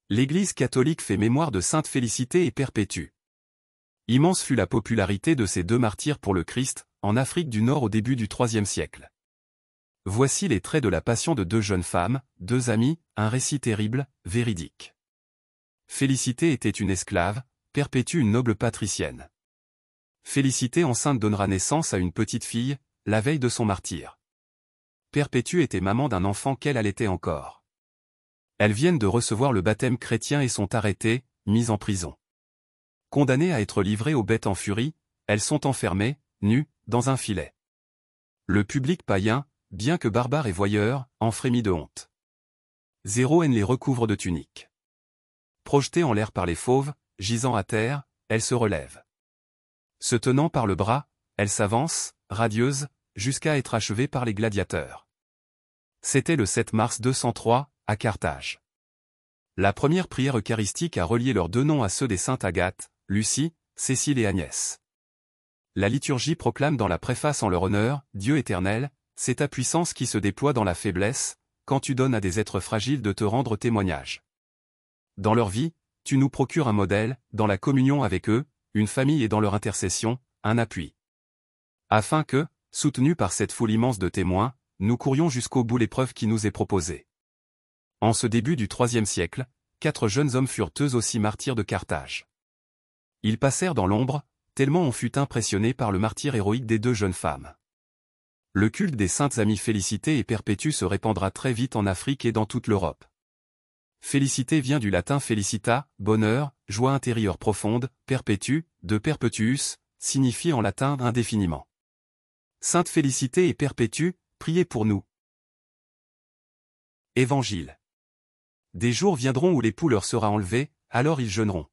L'Église catholique fait mémoire de sainte Félicité et Perpétue. Immense fut la popularité de ces deux martyrs pour le Christ, en Afrique du Nord au début du IIIe siècle. Voici les traits de la passion de deux jeunes femmes, deux amies, un récit terrible, véridique. Félicité était une esclave, Perpétue une noble patricienne. Félicité enceinte donnera naissance à une petite fille, la veille de son martyre. Perpétue était maman d'un enfant qu'elle allaitait encore. Elles viennent de recevoir le baptême chrétien et sont arrêtées, mises en prison. Condamnées à être livrées aux bêtes en furie, elles sont enfermées, nues, dans un filet. Le public païen, bien que barbare et voyeur, en frémit de honte. N les recouvre de tuniques. Projetées en l'air par les fauves, gisant à terre, elles se relèvent. Se tenant par le bras, elles s'avancent, radieuses, jusqu'à être achevées par les gladiateurs. C'était le 7 mars 203, à Carthage. La première prière eucharistique a relié leurs deux noms à ceux des saintes Agathe, Lucie, Cécile et Agnès. La liturgie proclame dans la préface en leur honneur, Dieu éternel, c'est ta puissance qui se déploie dans la faiblesse, quand tu donnes à des êtres fragiles de te rendre témoignage. Dans leur vie, tu nous procures un modèle, dans la communion avec eux, une famille et dans leur intercession, un appui. Afin que, soutenus par cette foule immense de témoins, nous courions jusqu'au bout l'épreuve qui nous est proposée. En ce début du IIIe siècle, 4 jeunes hommes furent eux aussi martyrs de Carthage. Ils passèrent dans l'ombre, tellement on fut impressionné par le martyre héroïque des deux jeunes femmes. Le culte des saintes amies Félicité et Perpétue se répandra très vite en Afrique et dans toute l'Europe. Félicité vient du latin felicita, bonheur, joie intérieure profonde, perpétue, de perpetuus, signifie en latin indéfiniment. Sainte Félicité et Perpétue, priez pour nous. Évangile. Des jours viendront où l'époux leur sera enlevé, alors ils jeûneront.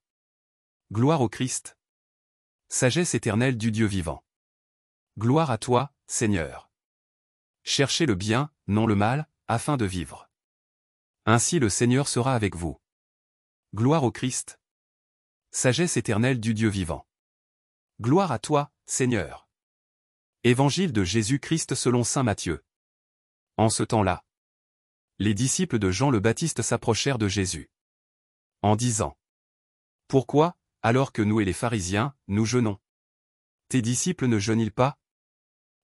Gloire au Christ. Sagesse éternelle du Dieu vivant. Gloire à toi, Seigneur. Cherchez le bien, non le mal, afin de vivre. Ainsi le Seigneur sera avec vous. Gloire au Christ. Sagesse éternelle du Dieu vivant. Gloire à toi, Seigneur. Évangile de Jésus-Christ selon saint Matthieu. En ce temps-là, les disciples de Jean le Baptiste s'approchèrent de Jésus. En disant: Pourquoi, alors que nous et les pharisiens, nous jeûnons? Tes disciples ne jeûnent-ils pas?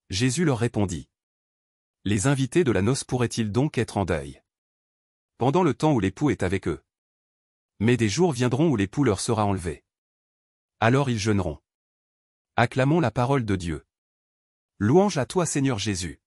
Jésus leur répondit: Les invités de la noce pourraient-ils donc être en deuil pendant le temps où l'époux est avec eux? Mais des jours viendront où l'époux leur sera enlevé. Alors ils jeûneront. Acclamons la parole de Dieu. Louange à toi Seigneur Jésus.